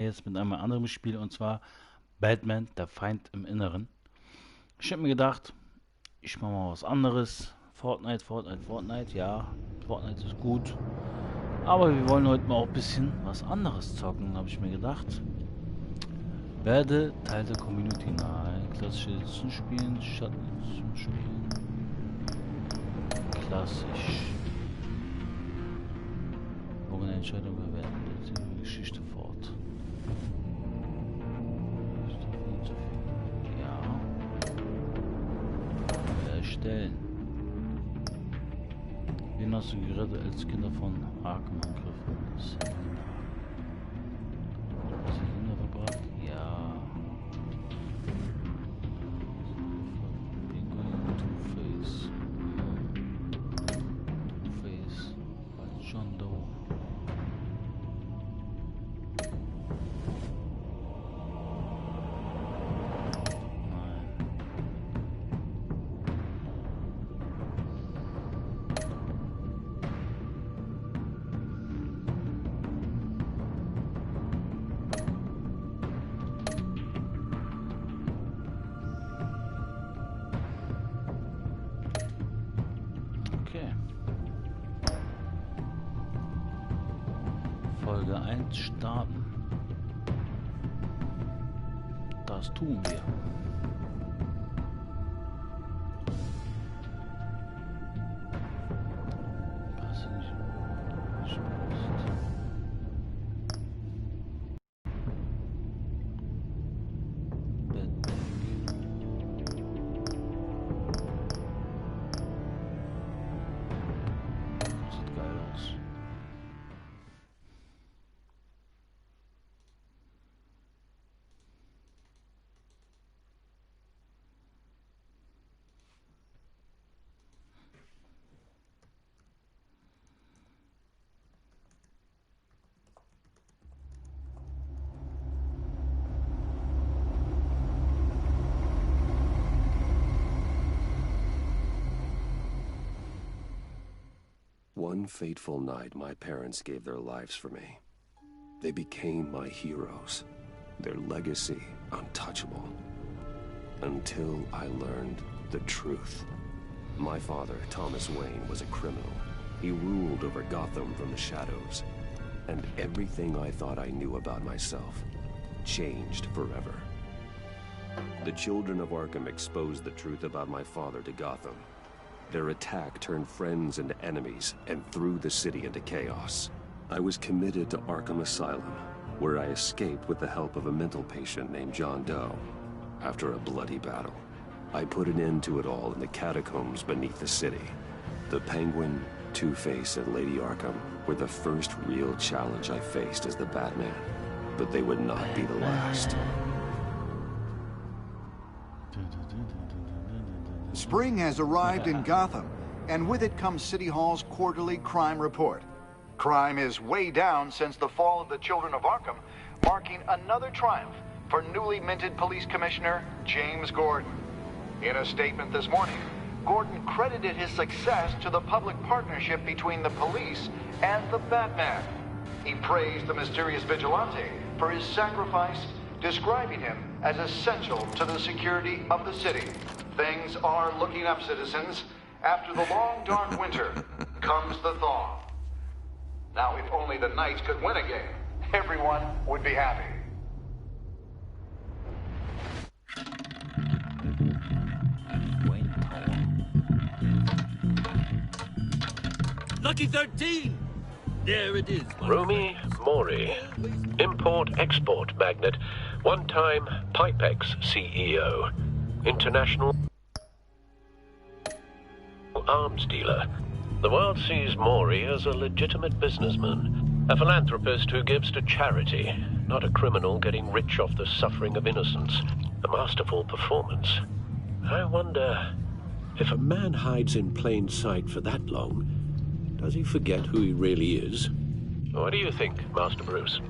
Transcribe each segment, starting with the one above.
Jetzt mit einem anderen Spiel, und zwar Batman, der Feind im Inneren. Ich habe mir gedacht, ich mache mal was anderes. Fortnite, ja, Fortnite ist gut. Aber wir wollen heute mal auch ein bisschen was anderes zocken, habe ich mir gedacht. Werde Teil der Community. Nein, klassische zum Spielen, Schatten zum Spielen. Klassisch. Worin Entscheidung bewerten die Geschichte fort. Ja. Erstellen. Wen hast du gerettet als Kinder von Arkham-Angriffen? Hast du Kinder verbracht? Ja. Pinguin, Two-Face. Two-Face. John Doe. Okay. Folge 1 starten. Das tun wir. Was nicht? Sieht geil aus. One fateful night, my parents gave their lives for me. They became my heroes, their legacy untouchable. Until I learned the truth. My father, Thomas Wayne, was a criminal. He ruled over Gotham from the shadows. And everything I thought I knew about myself changed forever. The children of Arkham exposed the truth about my father to Gotham. Their attack turned friends into enemies and threw the city into chaos. I was committed to Arkham Asylum, where I escaped with the help of a mental patient named John Doe. After a bloody battle, I put an end to it all in the catacombs beneath the city. The Penguin, Two-Face, and Lady Arkham were the first real challenge I faced as the Batman, but they would not be the last. Spring has arrived in Gotham, and with it comes City Hall's quarterly crime report. Crime is way down since the fall of the Children of Arkham, marking another triumph for newly minted Police Commissioner James Gordon. In a statement this morning, Gordon credited his success to the public partnership between the police and the Batman. He praised the mysterious vigilante for his sacrifice, describing him as essential to the security of the city. Things are looking up, citizens. After the long, dark winter comes the thaw. Now, if only the Knights could win a game, everyone would be happy. Lucky 13! There it is. Rumi Mori, import-export magnate, one-time Pipex CEO, international arms dealer. The world sees Mori as a legitimate businessman, a philanthropist who gives to charity, not a criminal getting rich off the suffering of innocence. A masterful performance. I wonder, if a man hides in plain sight for that long, does he forget who he really is? What do you think, Master Bruce?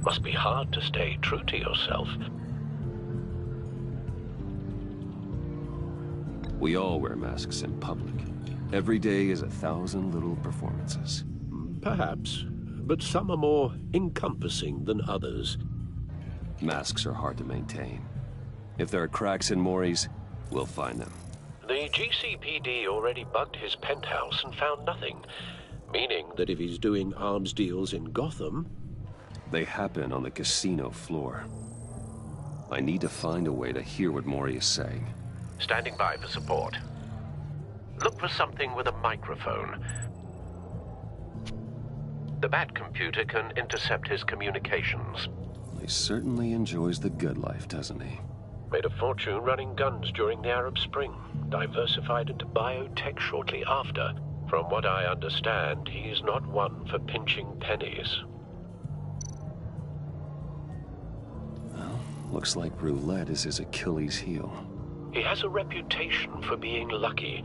Must be hard to stay true to yourself. We all wear masks in public. Every day is 1,000 little performances. Perhaps. but some are more encompassing than others. Masks are hard to maintain. If there are cracks in Maury's, we'll find them. The GCPD already bugged his penthouse and found nothing, meaning that if he's doing arms deals in Gotham... They happen on the casino floor. I need to find a way to hear what Maury is saying. Standing by for support. Look for something with a microphone. The Bat computer can intercept his communications. He certainly enjoys the good life, doesn't he? Made a fortune running guns during the Arab Spring. Diversified into biotech shortly after. From what I understand, he's not one for pinching pennies. Well, looks like roulette is his Achilles heel. He has a reputation for being lucky,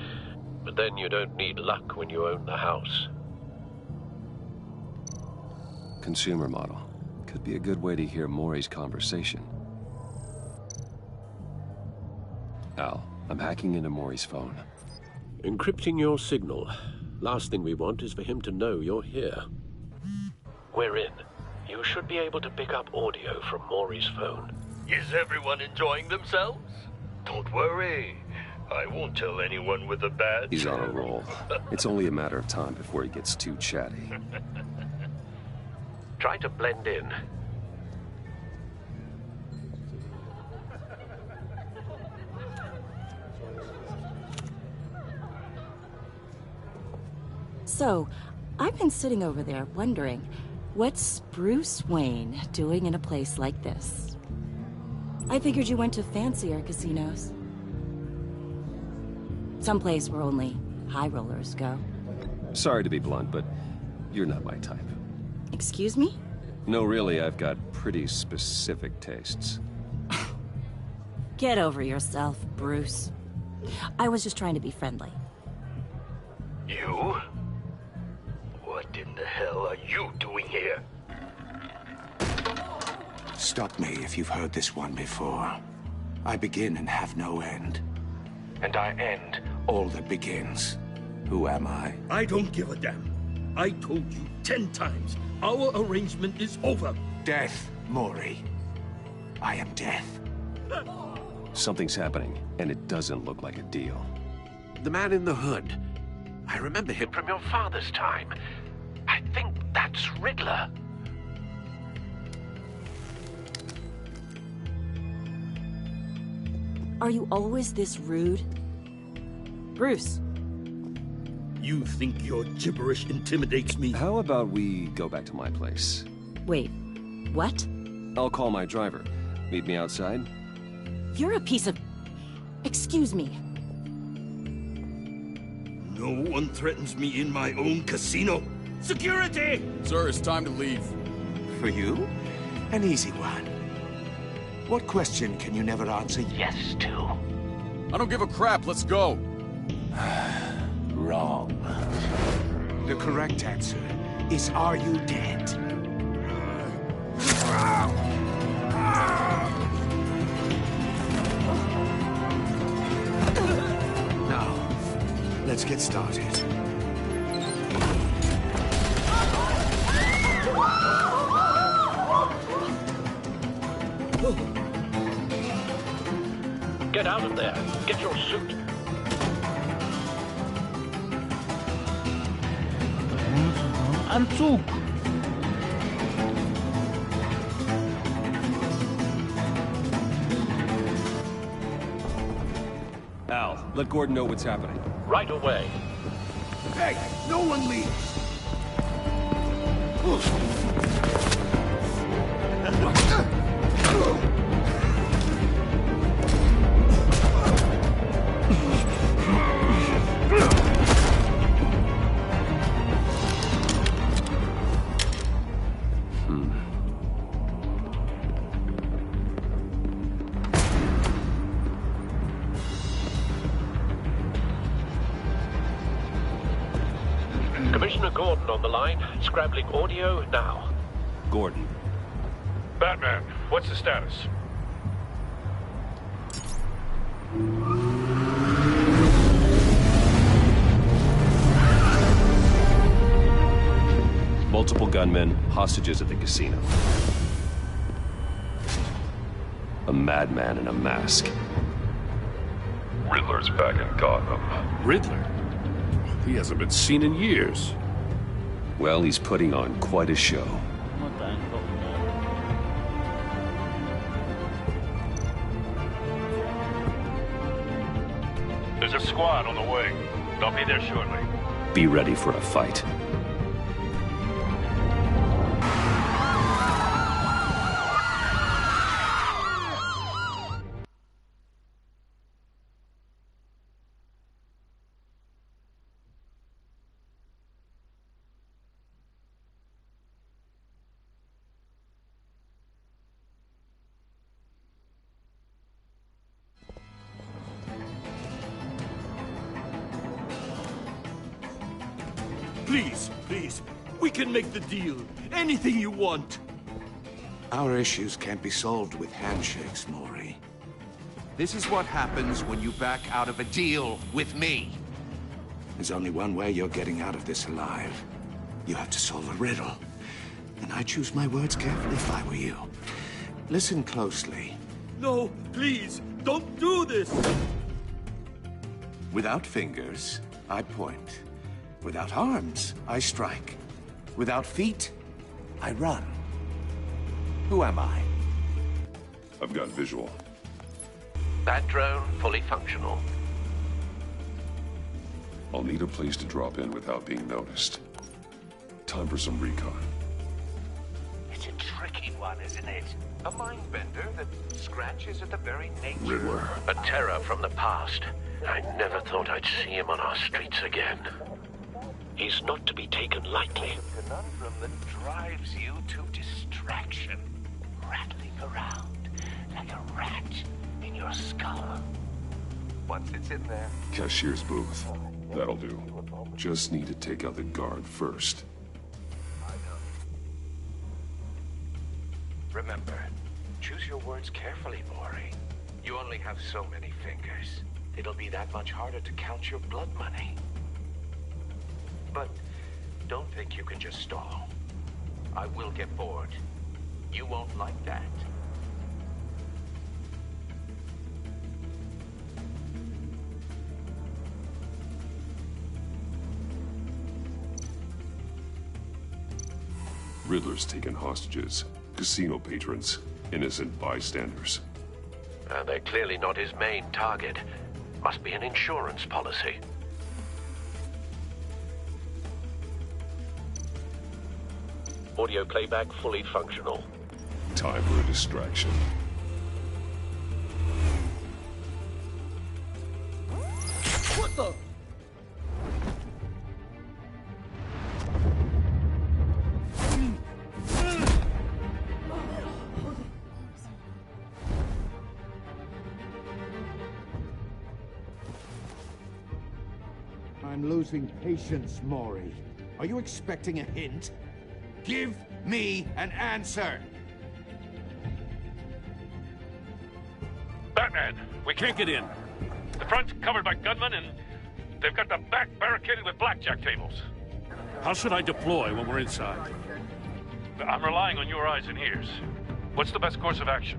but then you don't need luck when you own the house. Consumer model. Could be a good way to hear Maury's conversation. Al, I'm hacking into Maury's phone. Encrypting your signal. Last thing we want is for him to know you're here. We're in. You should be able to pick up audio from Maury's phone. Is everyone enjoying themselves? Don't worry. I won't tell anyone with a badge. He's on a roll. It's only a matter of time before he gets too chatty. Try to blend in. So, I've been sitting over there wondering, what's Bruce Wayne doing in a place like this? I figured you went to fancier casinos. Someplace where only high rollers go. Sorry to be blunt, but you're not my type. Excuse me? No, really, I've got pretty specific tastes. Get over yourself, Bruce. I was just trying to be friendly. You? What in the hell are you doing here? Stop me if you've heard this one before. I begin and have no end. And I end all that begins. Who am I? I don't give a damn. I told you 10 times. Our arrangement is over. Death, Maury. I am death. Something's happening, and it doesn't look like a deal. The man in the hood. I remember him from your father's time. I think that's Riddler. Are you always this rude? Bruce. You think your gibberish intimidates me? How about we go back to my place? Wait, what? I'll call my driver. Meet me outside? You're a piece of... Excuse me. No one threatens me in my own casino. Security! Sir, it's time to leave. For you? An easy one. What question can you never answer yes to? I don't give a crap, let's go. Wrong. The correct answer is, are you dead? Now, let's get started. Get out of there. Get your suit. Anzug. Al, let Gordon know what's happening. Right away. Hey, no one leaves. Commissioner Gordon on the line, scrabbling audio now. Gordon. Batman, what's the status? Multiple gunmen, hostages at the casino. A madman in a mask. Riddler's back in Gotham. Riddler? He hasn't been seen in years. Well, he's putting on quite a show. Wat einfach nur. There's a squad on the way. They'll be there shortly. Be ready for a fight. Please, please, we can make the deal. Anything you want. Our issues can't be solved with handshakes, Maury. This is what happens when you back out of a deal with me. There's only one way you're getting out of this alive. You have to solve a riddle. And I choose my words carefully if I were you. Listen closely. No, please, don't do this. Without fingers, I point. Without arms, I strike. Without feet, I run. Who am I? I've got visual. That drone fully functional. I'll need a place to drop in without being noticed. Time for some recon. It's a tricky one, isn't it? A mind bender that scratches at the very nature. Riddler. A terror from the past. I never thought I'd see him on our streets again. He's not to be taken lightly. A conundrum that drives you to distraction. Rattling around like a rat in your skull. Once it's in there... Cashier's booth. That'll do. Just need to take out the guard first. I know. Remember, choose your words carefully, Maury. You only have so many fingers. It'll be that much harder to count your blood money. But don't think you can just stall. I will get bored. You won't like that. Riddler's taken hostages. Casino patrons. Innocent bystanders. They're clearly not his main target. Must be an insurance policy. Audio playback fully functional. Time for a distraction. What the? I'm losing patience, Maury. Are you expecting a hint? Give me an answer! Batman! We can't get in. The front's covered by gunmen and they've got the back barricaded with blackjack tables. How should I deploy when we're inside? I'm relying on your eyes and ears. What's the best course of action?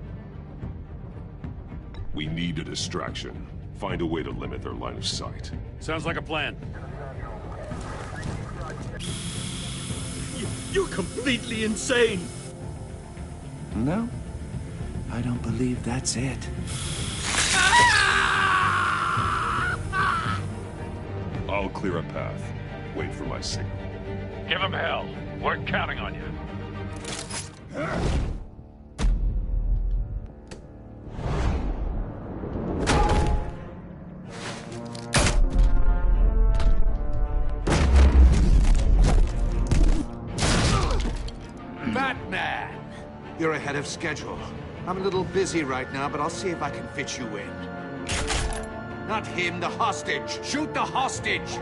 We need a distraction. Find a way to limit their line of sight. Sounds like a plan. You're completely insane. No, I don't believe that's it. I'll clear a path. Wait for my signal. Give him hell. We're counting on you. Batman! You're ahead of schedule. I'm a little busy right now, but I'll see if I can fit you in. Not him, the hostage! Shoot the hostage!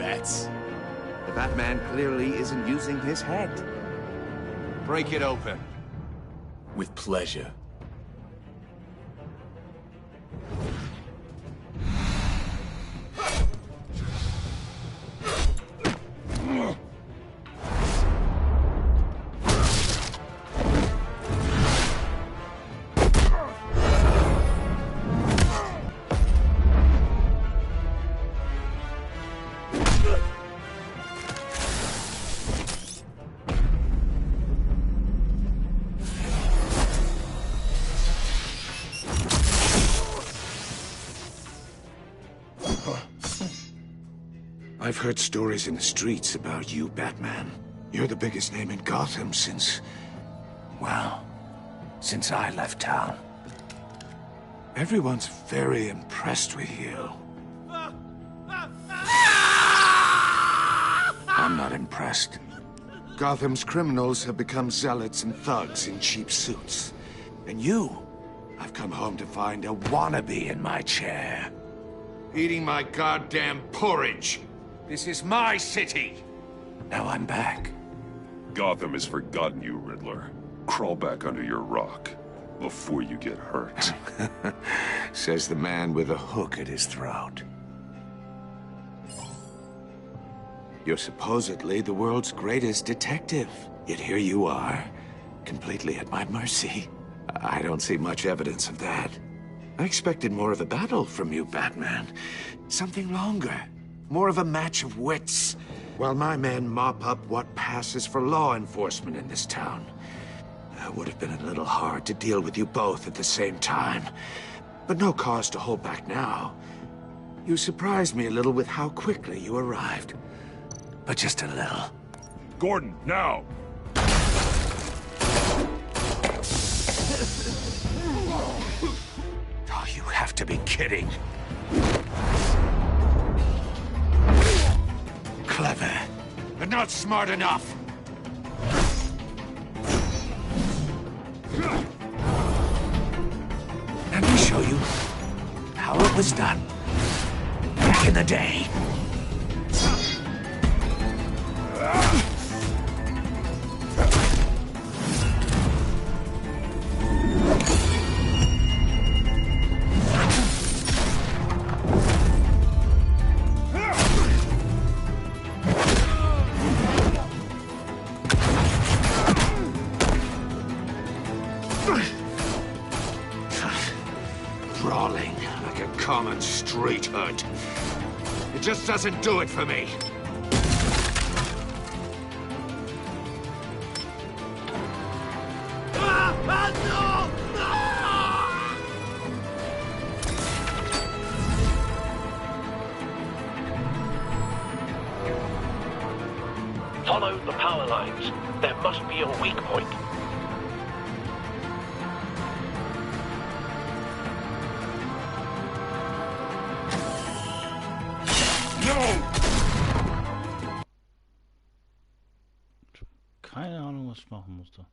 bets. The Batman clearly isn't using his head. Break it open. With pleasure. I've heard stories in the streets about you, Batman. You're the biggest name in Gotham since... well, since I left town. Everyone's very impressed with you. I'm not impressed. Gotham's criminals have become zealots and thugs in cheap suits. And you, I've come home to find a wannabe in my chair. Eating my goddamn porridge. This is my city. Now I'm back. Gotham has forgotten you, Riddler. Crawl back under your rock before you get hurt. Says the man with a hook at his throat. You're supposedly the world's greatest detective. Yet here you are, completely at my mercy. I don't see much evidence of that. I expected more of a battle from you, Batman. Something longer. More of a match of wits. While my men mop up what passes for law enforcement in this town. It would have been a little hard to deal with you both at the same time. But no cause to hold back now. You surprised me a little with how quickly you arrived. But just a little. Gordon, now! Oh, you have to be kidding. Clever, but not smart enough. Let me show you how it was done back in the day. Brawling like a common street hood. It just doesn't do it for me. Follow the power lines. There must be a weak point. Keine Ahnung, was ich machen musste.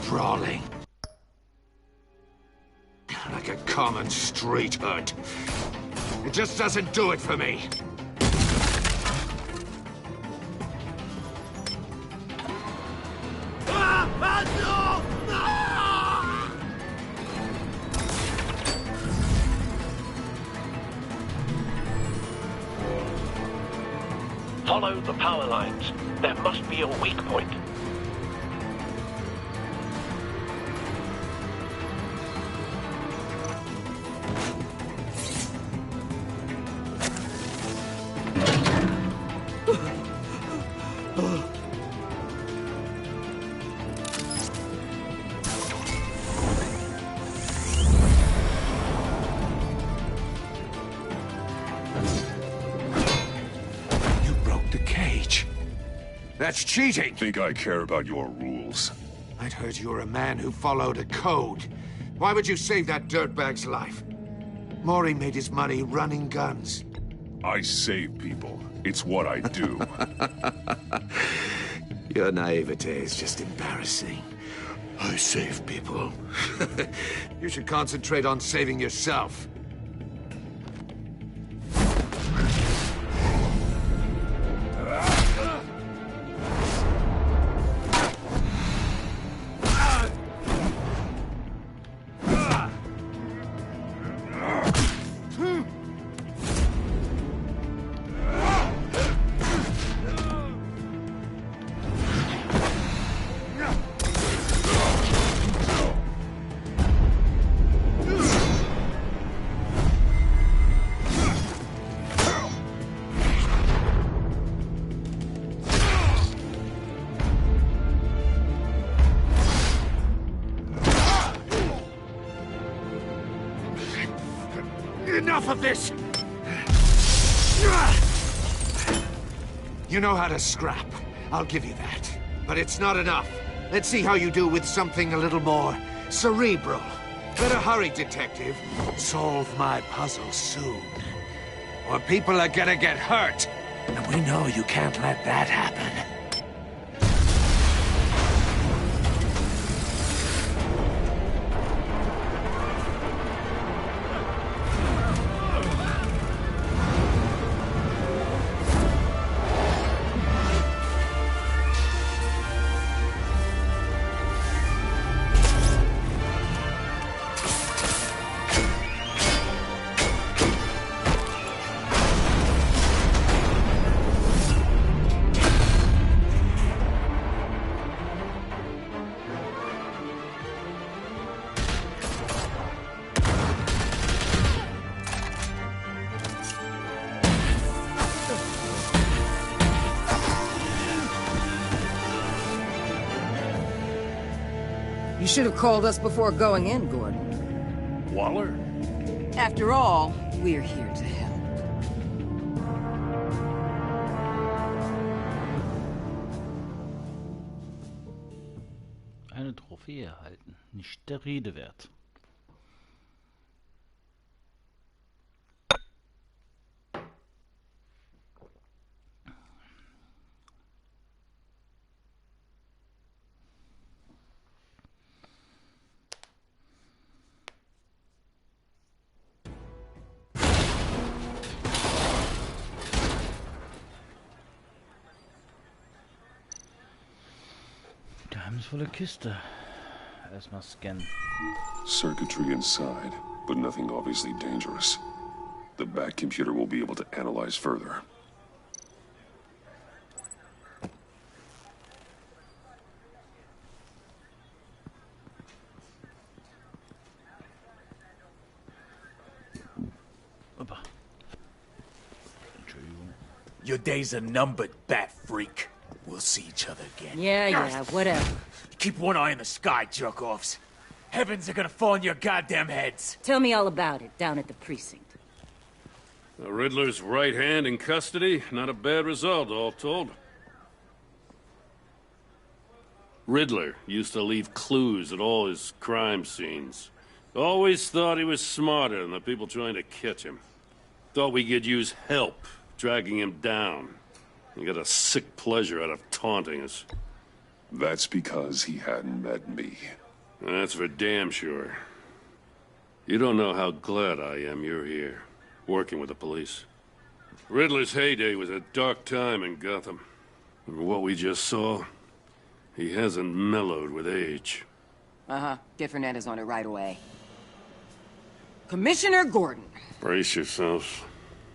Brawling. Like a common street hood. It just doesn't do it for me. Follow the power lines. There must be a weak point. That's cheating! Think I care about your rules? I'd heard you were a man who followed a code. Why would you save that dirtbag's life? Maury made his money running guns. I save people. It's what I do. Your naivete is just embarrassing. I save people. You should concentrate on saving yourself. Enough of this! You know how to scrap. I'll give you that. But it's not enough. Let's see how you do with something a little more cerebral. Better hurry, detective. Solve my puzzle soon. Or people are gonna get hurt. And we know you can't let that happen. You should have called us before going in, Gordon. Waller? After all, we're here to help. Eine Trophäe erhalten. Nicht der Rede wert. Geheimnisvolle Kiste. Erstmal scannen. Circuitry inside, but nothing obviously dangerous. The back computer will be able to analyze further. Opa. Entschuldigung. Your days are numbered, bat freak. We'll see each other again. Yeah, whatever. Keep one eye in the sky, jerk-offs. Heavens are gonna fall on your goddamn heads. Tell me all about it down at the precinct. The Riddler's right hand in custody. Not a bad result, all told. Riddler used to leave clues at all his crime scenes. Always thought he was smarter than the people trying to catch him. Thought we could use help, dragging him down. He got a sick pleasure out of taunting us. That's because he hadn't met me. That's for damn sure. You don't know how glad I am you're here, working with the police. Riddler's heyday was a dark time in Gotham. And for what we just saw, he hasn't mellowed with age. Uh-huh. Get Fernandez on it right away. Commissioner Gordon. Brace yourselves.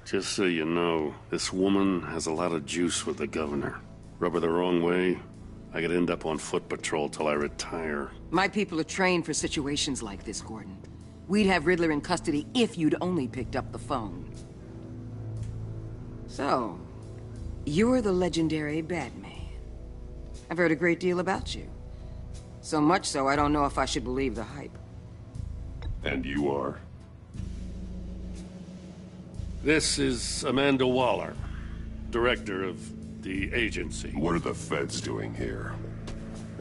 Just so you know, this woman has a lot of juice with the governor. Rub her the wrong way, I could end up on foot patrol till I retire. My people are trained for situations like this, Gordon. We'd have Riddler in custody if you'd only picked up the phone. So, you're the legendary Batman. I've heard a great deal about you. So much so, I don't know if I should believe the hype. And you are? This is Amanda Waller, director of the agency. What are the feds doing here?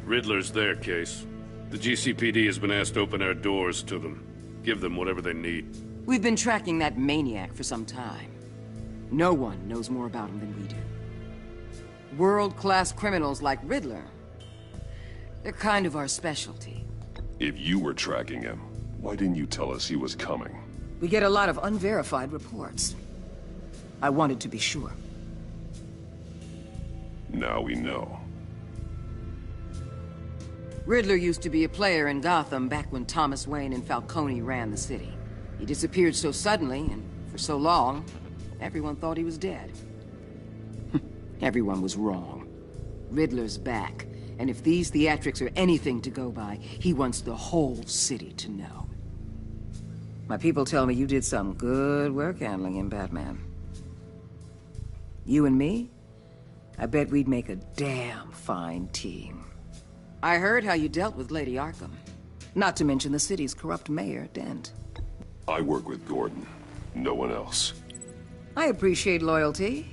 Riddler's their case. The GCPD has been asked to open our doors to them. Give them whatever they need. We've been tracking that maniac for some time. No one knows more about him than we do. World-class criminals like Riddler. They're kind of our specialty. If you were tracking him, why didn't you tell us he was coming? We get a lot of unverified reports. I wanted to be sure. Now we know. Riddler used to be a player in Gotham back when Thomas Wayne and Falcone ran the city. He disappeared so suddenly and for so long, everyone thought he was dead. Everyone was wrong. Riddler's back, and if these theatrics are anything to go by, he wants the whole city to know. My people tell me you did some good work handling him, Batman. You and me? I bet we'd make a damn fine team. I heard how you dealt with Lady Arkham. Not to mention the city's corrupt mayor, Dent. I work with Gordon. No one else. I appreciate loyalty,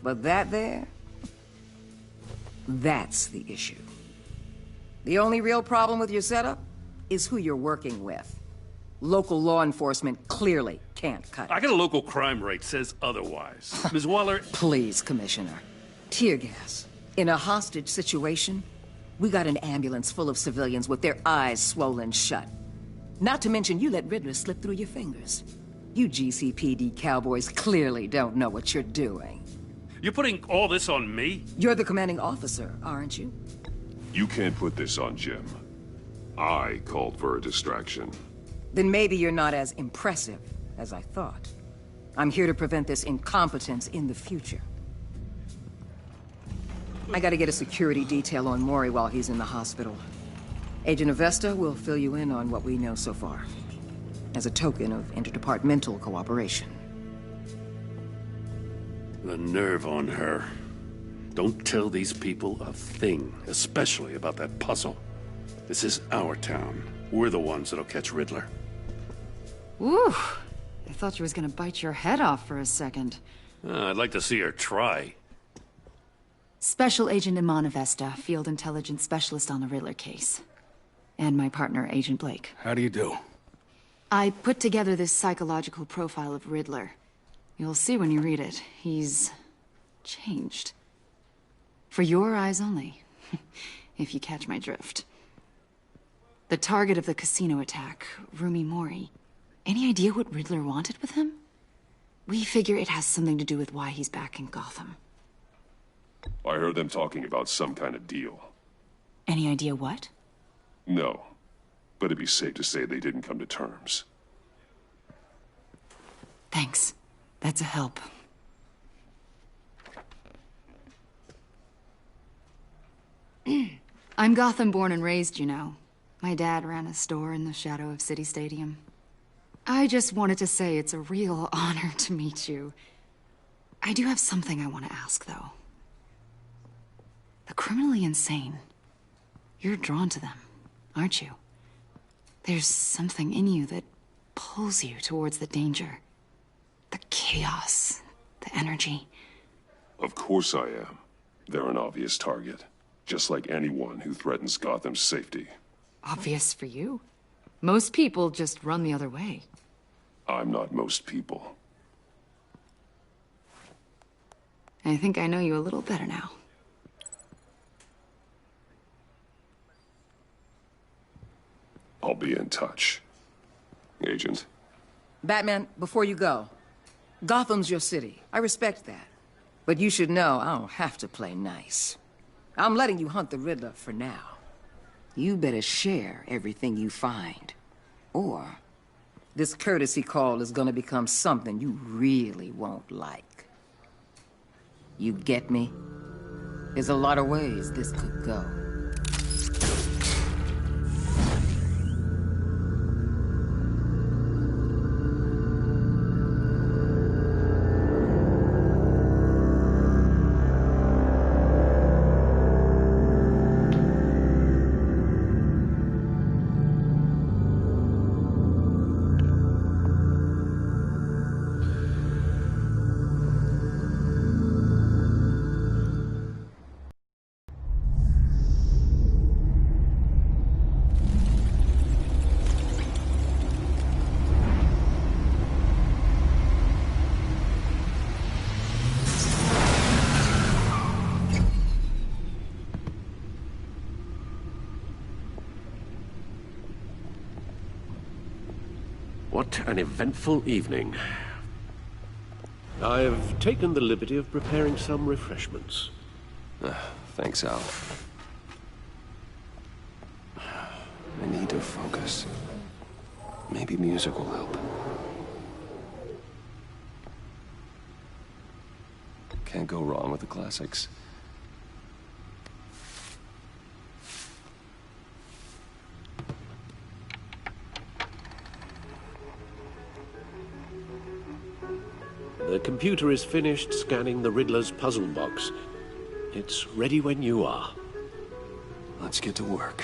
but that there... that's the issue. The only real problem with your setup is who you're working with. Local law enforcement clearly can't cut it. I got a local crime rate says otherwise. Ms. Waller... Please, Commissioner. Tear gas. In a hostage situation, we got an ambulance full of civilians with their eyes swollen shut. Not to mention you let Riddler slip through your fingers. You GCPD cowboys clearly don't know what you're doing. You're putting all this on me? You're the commanding officer, aren't you? You can't put this on Jim. I called for a distraction. Then maybe you're not as impressive as I thought. I'm here to prevent this incompetence in the future. I gotta get a security detail on Maury while he's in the hospital. Agent Avesta will fill you in on what we know so far, as a token of interdepartmental cooperation. The nerve on her. Don't tell these people a thing, especially about that puzzle. This is our town. We're the ones that'll catch Riddler. Woo! I thought you was gonna bite your head off for a second. I'd like to see her try. Special Agent Iman Avesta, Field Intelligence Specialist on the Riddler case. And my partner, Agent Blake. How do you do? I put together this psychological profile of Riddler. You'll see when you read it. He's... changed. For your eyes only, if you catch my drift. The target of the casino attack, Rumi Mori. Any idea what Riddler wanted with him? We figure it has something to do with why he's back in Gotham. I heard them talking about some kind of deal. Any idea what? No, but it'd be safe to say they didn't come to terms. Thanks. That's a help. I'm Gotham born and raised, you know. My dad ran a store in the shadow of City Stadium. I just wanted to say it's a real honor to meet you. I do have something I want to ask, though. The criminally insane. You're drawn to them, aren't you? There's something in you that pulls you towards the danger. The chaos, the energy. Of course I am. They're an obvious target. Just like anyone who threatens Gotham's safety. Obvious for you. Most people just run the other way. I'm not most people. I think I know you a little better now. I'll be in touch. Agent. Batman, before you go, Gotham's your city. I respect that. But you should know I don't have to play nice. I'm letting you hunt the Riddler for now. You better share everything you find. Or this courtesy call is gonna become something you really won't like. You get me? There's a lot of ways this could go. What an eventful evening. I've taken the liberty of preparing some refreshments. Thanks, Al. I need to focus. Maybe music will help. Can't go wrong with the classics. The computer is finished scanning the Riddler's puzzle box. It's ready when you are. Let's get to work.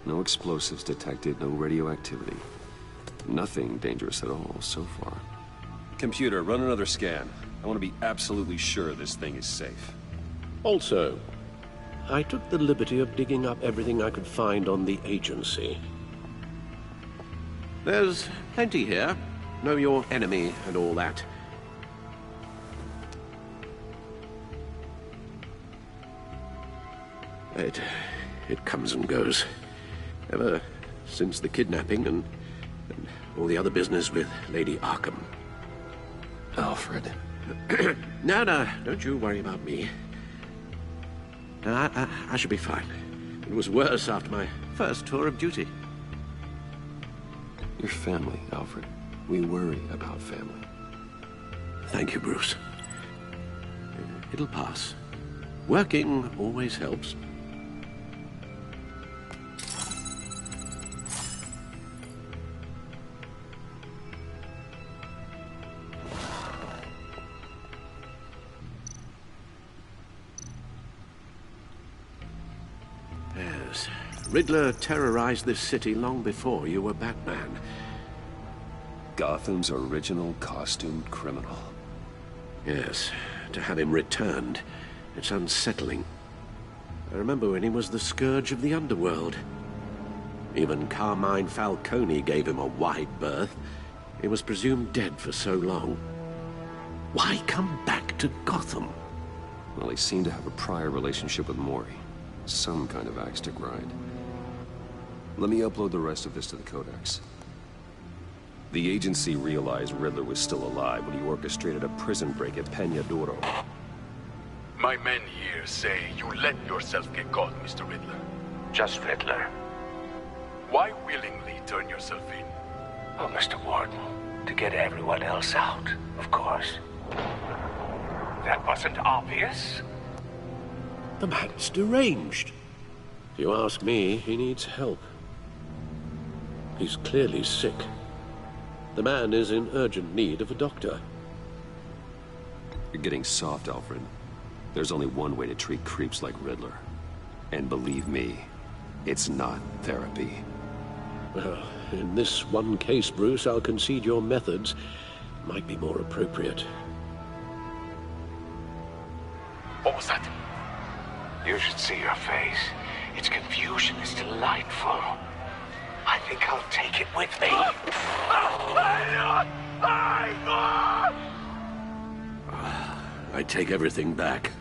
No explosives detected, no radioactivity. Nothing dangerous at all so far. Computer, run another scan. I want to be absolutely sure this thing is safe. Also, I took the liberty of digging up everything I could find on the agency. There's plenty here. Know your enemy and all that. It comes and goes. Ever since the kidnapping and all the other business with Lady Arkham. Alfred. No, don't you worry about me. I should be fine. It was worse after my first tour of duty. Your family, Alfred. We worry about family. Thank you, Bruce. It'll pass. Working always helps. Riddler terrorized this city long before you were Batman. Gotham's original costumed criminal. Yes, to have him returned, it's unsettling. I remember when he was the scourge of the underworld. Even Carmine Falcone gave him a wide berth. He was presumed dead for so long. Why come back to Gotham? Well, he seemed to have a prior relationship with Mori. Some kind of axe to grind. Let me upload the rest of this to the Codex. The agency realized Riddler was still alive when he orchestrated a prison break at Peñadoro. My men here say you let yourself get caught, Mr. Riddler. Just Riddler. Why willingly turn yourself in? Oh, Mr. Warden, to get everyone else out, of course. That wasn't obvious? The man's deranged. If you ask me, he needs help. He's clearly sick. The man is in urgent need of a doctor. You're getting soft, Alfred. There's only one way to treat creeps like Riddler. And believe me, it's not therapy. Well, in this one case, Bruce, I'll concede your methods might be more appropriate. What was that? You should see your face. Its confusion is delightful. I think I'll take it with me. I take everything back.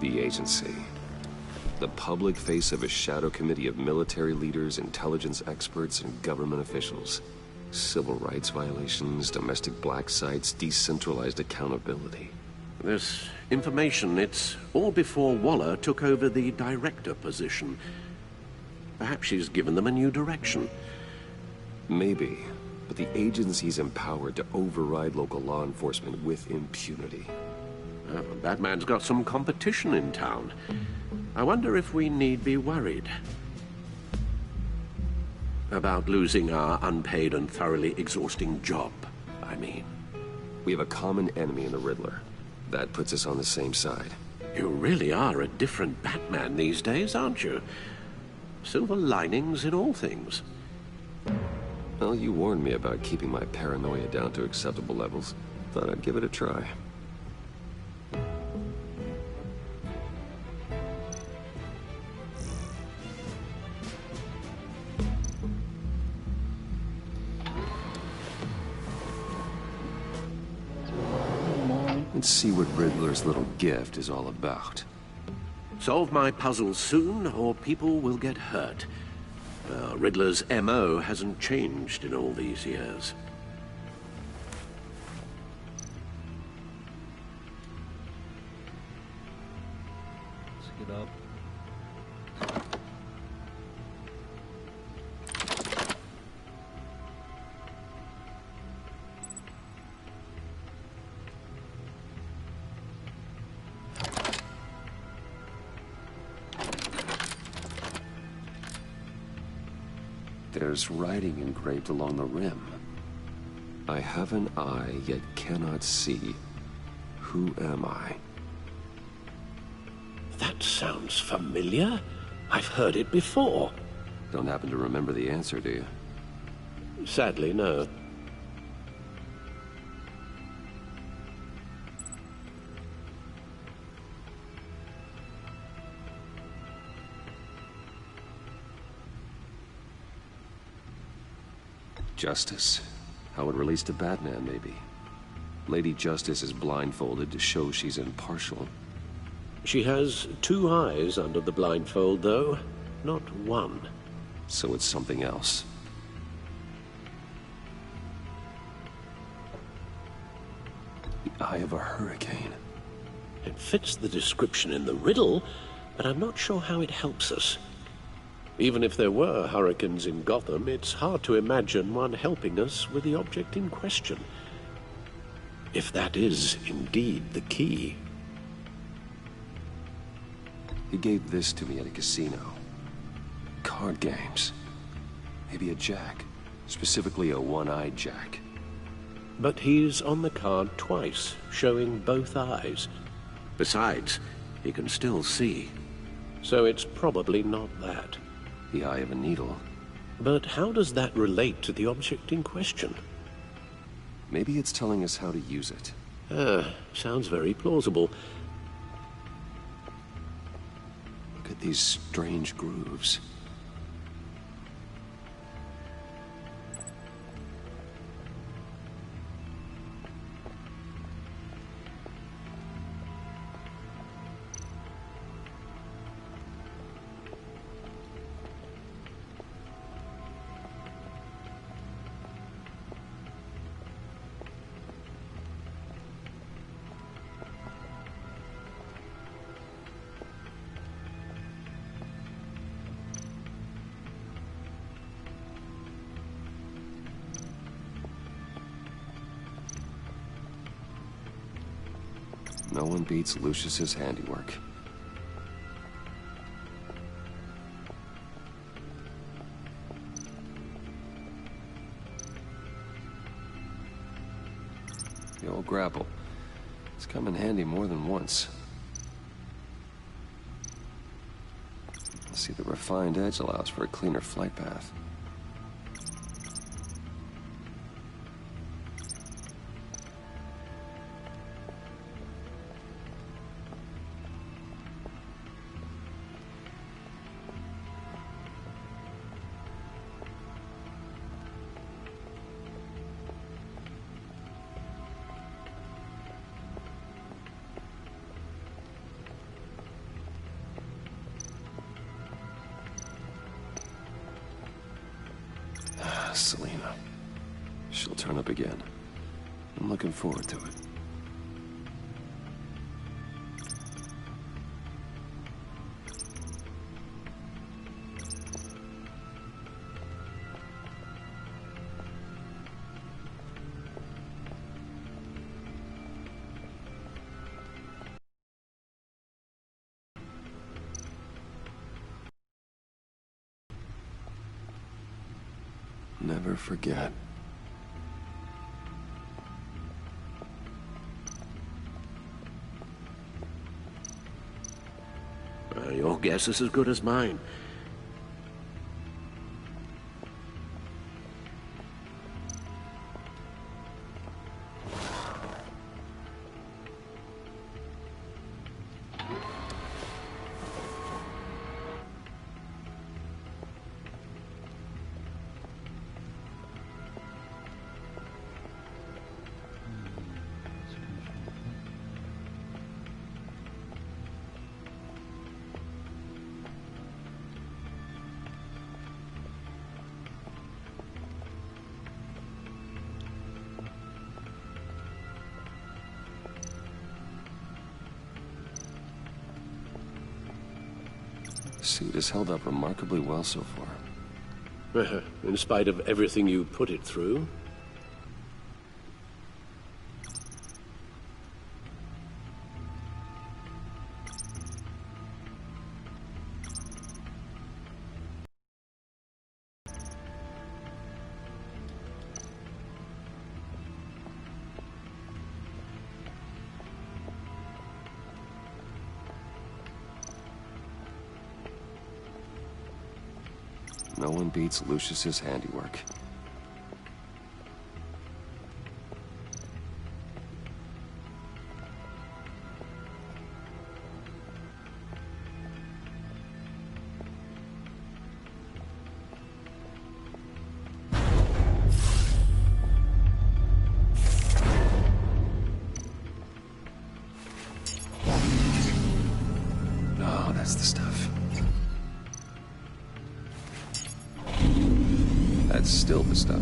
The agency. The public face of a shadow committee of military leaders, intelligence experts, and government officials. Civil rights violations, domestic black sites, decentralized accountability. This information, it's all before Waller took over the director position. Perhaps she's given them a new direction. Maybe, but the agency's empowered to override local law enforcement with impunity. Batman's got some competition in town. I wonder if we need be worried about losing our unpaid and thoroughly exhausting job, I mean. We have a common enemy in the Riddler. That puts us on the same side. You really are a different Batman these days, aren't you? Silver linings in all things. Well, you warned me about keeping my paranoia down to acceptable levels. Thought I'd give it a try. Let's see what Riddler's little gift is all about. Solve my puzzle soon, or people will get hurt. Riddler's MO hasn't changed in all these years. Let's get up. There's writing engraved along the rim. I have an eye, yet cannot see. Who am I? That sounds familiar. I've heard it before. Don't happen to remember the answer, do you? Sadly, no. Justice. How it relates to Batman, maybe. Lady Justice is blindfolded to show she's impartial. She has two eyes under the blindfold, though, not one. So it's something else. The eye of a hurricane. It fits the description in the riddle, but I'm not sure how it helps us. Even if there were hurricanes in Gotham, it's hard to imagine one helping us with the object in question. If that is indeed the key. He gave this to me at a casino. Card games. Maybe a jack. Specifically a one-eyed jack. But he's on the card twice, showing both eyes. Besides, he can still see. So it's probably not that. The eye of a needle. But how does that relate to the object in question? Maybe it's telling us how to use it. Sounds very plausible. Look at these strange grooves. No one beats Lucius's handiwork. The old grapple. It's come in handy more than once. See, the refined edge allows for a cleaner flight path. she'll turn up again. I'm looking forward to it. Never forget. Your guess is as good as mine. Seat has held up remarkably well so far. In spite of everything you put it through? No one beats Lucius's handiwork. Oh, that's the stuff. That's still the stuff.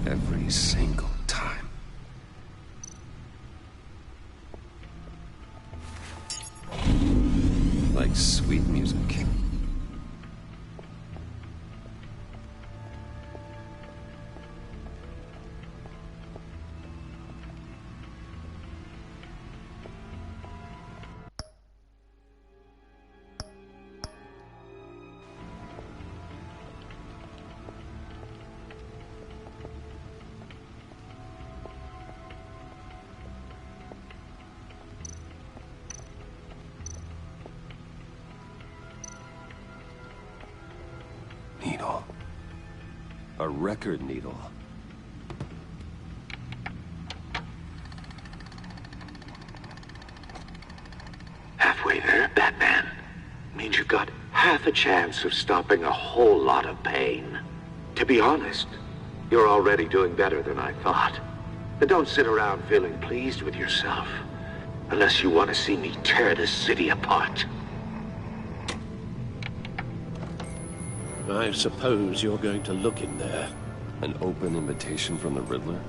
Every single time. Like sweet music. Needle. A record needle. Halfway there, Batman. Means you've got half a chance of stopping a whole lot of pain. To be honest, you're already doing better than I thought. And don't sit around feeling pleased with yourself. Unless you want to see me tear this city apart. I suppose you're going to look in there. An open invitation from the Riddler?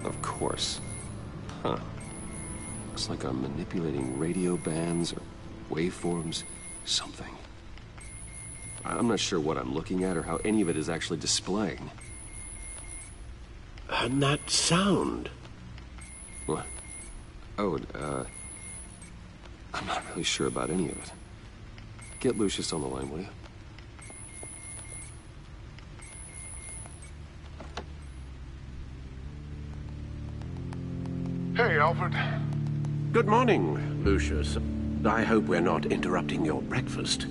Of course. Huh. Looks like I'm manipulating radio bands or waveforms. Something. I'm not sure what I'm looking at or how any of it is actually displaying. And that sound. What? Oh, I'm not really sure about any of it. Get Lucius on the line, will you? Hey, Alfred. Good morning, Lucius. I hope we're not interrupting your breakfast.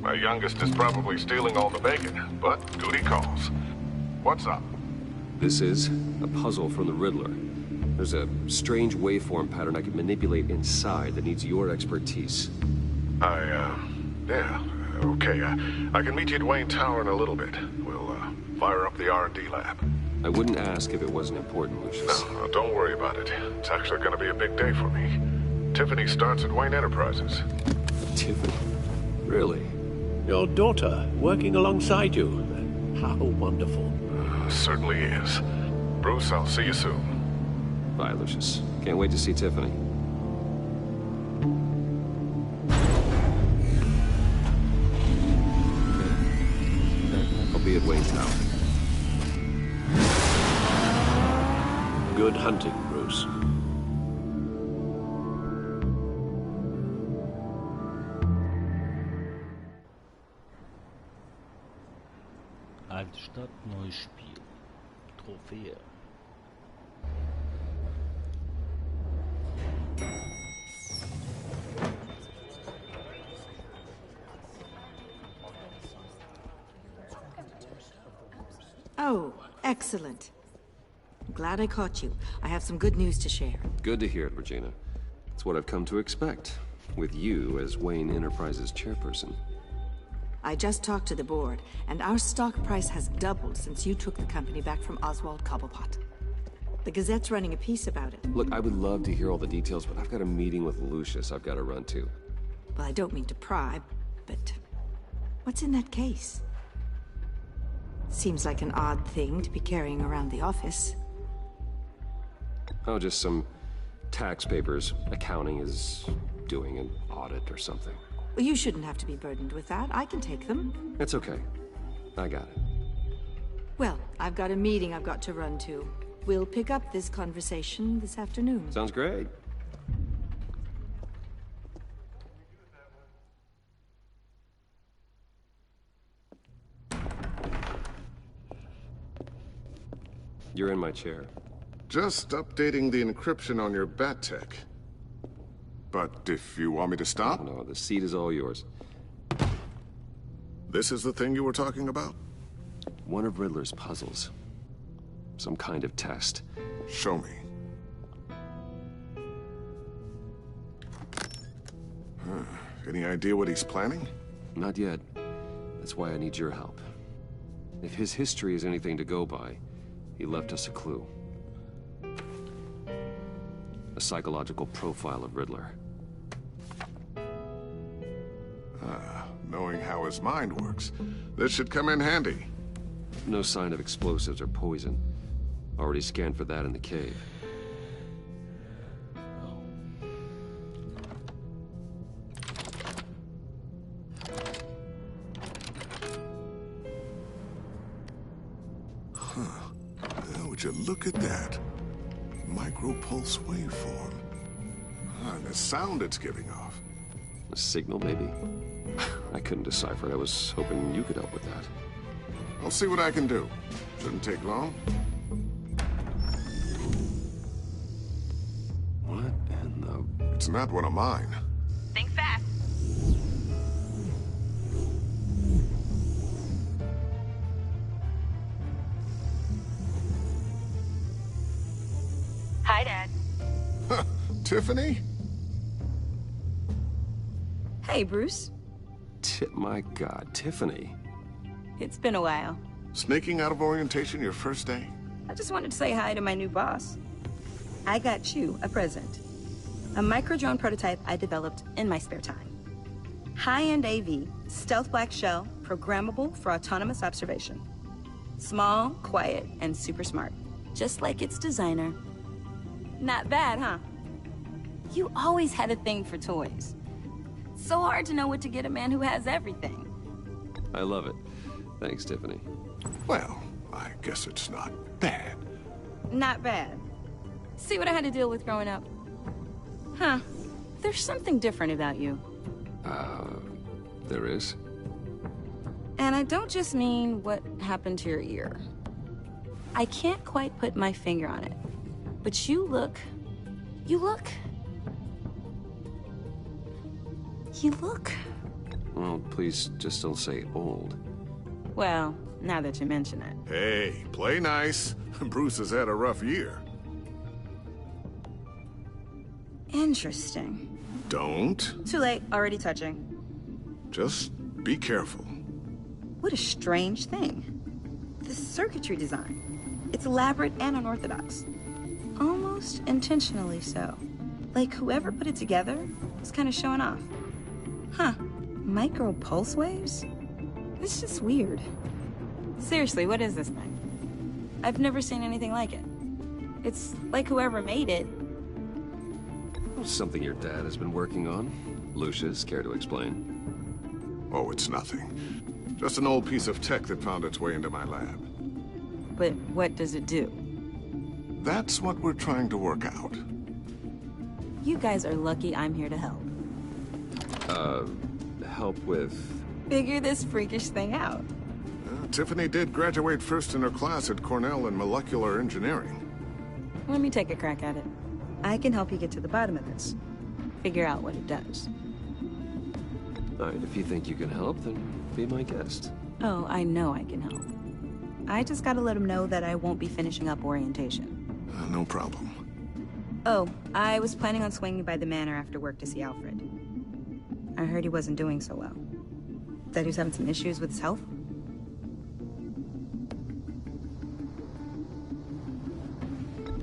My youngest is probably stealing all the bacon, but duty calls. What's up? This is a puzzle from the Riddler. There's a strange waveform pattern I can manipulate inside that needs your expertise. Yeah, okay. I can meet you at Wayne Tower in a little bit. We'll, fire up the R&D lab. I wouldn't ask if it wasn't important, Lucius. No, don't worry about it. It's actually gonna be a big day for me. Tiffany starts at Wayne Enterprises. Tiffany? Really? Your daughter working alongside you. How wonderful. Certainly is. Bruce, I'll see you soon. Bye, Lucius. Can't wait to see Tiffany. I'll be at Wayne Tower. Good hunting, Bruce. Alte Stadt, neues Spiel. Trophäe. Oh, excellent. I'm glad I caught you. I have some good news to share. Good to hear it, Regina. It's what I've come to expect, with you as Wayne Enterprises chairperson. I just talked to the board, and our stock price has doubled since you took the company back from Oswald Cobblepot. The Gazette's running a piece about it. Look, I would love to hear all the details, but I've got a meeting with Lucius I've got to run to. Well, I don't mean to pry, but what's in that case? Seems like an odd thing to be carrying around the office. Oh, just some tax papers. Accounting is doing an audit or something. Well, you shouldn't have to be burdened with that. I can take them. It's okay. I got it. Well, I've got a meeting I've got to run to. We'll pick up this conversation this afternoon. Sounds great. You're in my chair. Just updating the encryption on your bat tech. But if you want me to stop? No, the seat is all yours. This is the thing you were talking about? One of Riddler's puzzles. Some kind of test. Show me. Any idea what he's planning? Not yet. That's why I need your help. If his history is anything to go by, he left us a clue. A psychological profile of Riddler. Knowing how his mind works, this should come in handy. No sign of explosives or poison. Already scanned for that in the cave. Well, would you look at that? Micropulse waveform. And the sound it's giving off. A signal, maybe? I couldn't decipher it. I was hoping you could help with that. I'll see what I can do. Shouldn't take long. What in the... It's not one of mine. Think fast. Hi, Dad. Tiffany? Hey, Bruce. My God, Tiffany. It's been a while. Sneaking out of orientation your first day? I just wanted to say hi to my new boss. I got you a present. A micro-drone prototype I developed in my spare time. High-end AV, stealth black shell, programmable for autonomous observation. Small, quiet, and super smart. Just like its designer. Not bad, huh? You always had a thing for toys. So hard to know what to get a man who has everything. I love it. Thanks, Tiffany. Well, I guess it's not bad. Not bad. See what I had to deal with growing up? Huh. There's something different about you. There is? And I don't just mean what happened to your ear. I can't quite put my finger on it. But you look... Well, please just don't say old. Well, now that you mention it. Hey, play nice. Bruce has had a rough year. Interesting. Don't. Too late, already touching. Just be careful. What a strange thing. The circuitry design. It's elaborate and unorthodox. Almost intentionally so. Like whoever put it together was kind of showing off. Huh. Micro pulse waves? It's just weird. Seriously, what is this thing? I've never seen anything like it. It's like whoever made it. Something your dad has been working on. Lucius, care to explain? Oh, it's nothing. Just an old piece of tech that found its way into my lab. But what does it do? That's what we're trying to work out. You guys are lucky I'm here to help. Help with... Figure this freakish thing out. Tiffany did graduate first in her class at Cornell in molecular engineering. Let me take a crack at it. I can help you get to the bottom of this. Figure out what it does. All right, if you think you can help, then be my guest. Oh, I know I can help. I just gotta let him know that I won't be finishing up orientation. No problem. Oh, I was planning on swinging by the manor after work to see Alfred. I heard he wasn't doing so well. That he was having some issues with his health.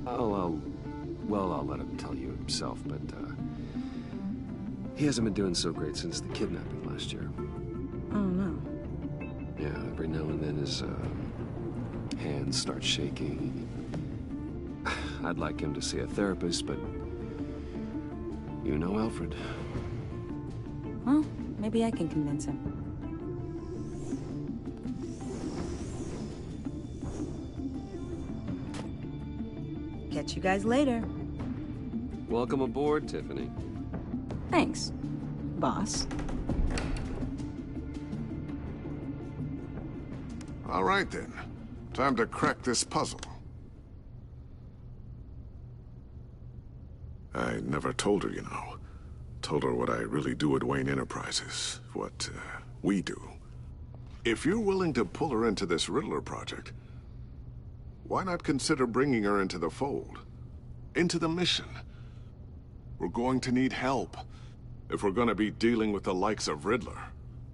I'll let him tell you himself, but, he hasn't been doing so great since the kidnapping last year. Oh, no. Yeah, every now and then his, hands start shaking. I'd like him to see a therapist, but you know Alfred. Well, maybe I can convince him. Catch you guys later. Welcome aboard, Tiffany. Thanks, boss. All right, then. Time to crack this puzzle. I never told her, you know. Told her what I really do at Wayne Enterprises. What, we do. If you're willing to pull her into this Riddler project, why not consider bringing her into the fold? Into the mission? We're going to need help if we're going to be dealing with the likes of Riddler.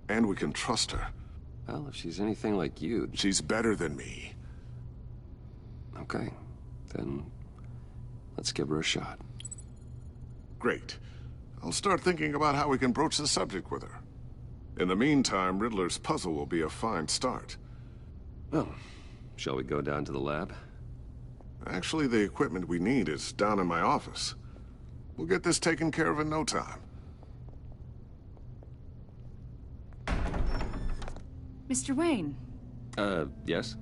And we can trust her. Well, if she's anything like you... She's better than me. Okay, then let's give her a shot. Great. I'll start thinking about how we can broach the subject with her. In the meantime, Riddler's puzzle will be a fine start. Well, shall we go down to the lab? Actually, the equipment we need is down in my office. We'll get this taken care of in no time. Mr. Wayne. Yes?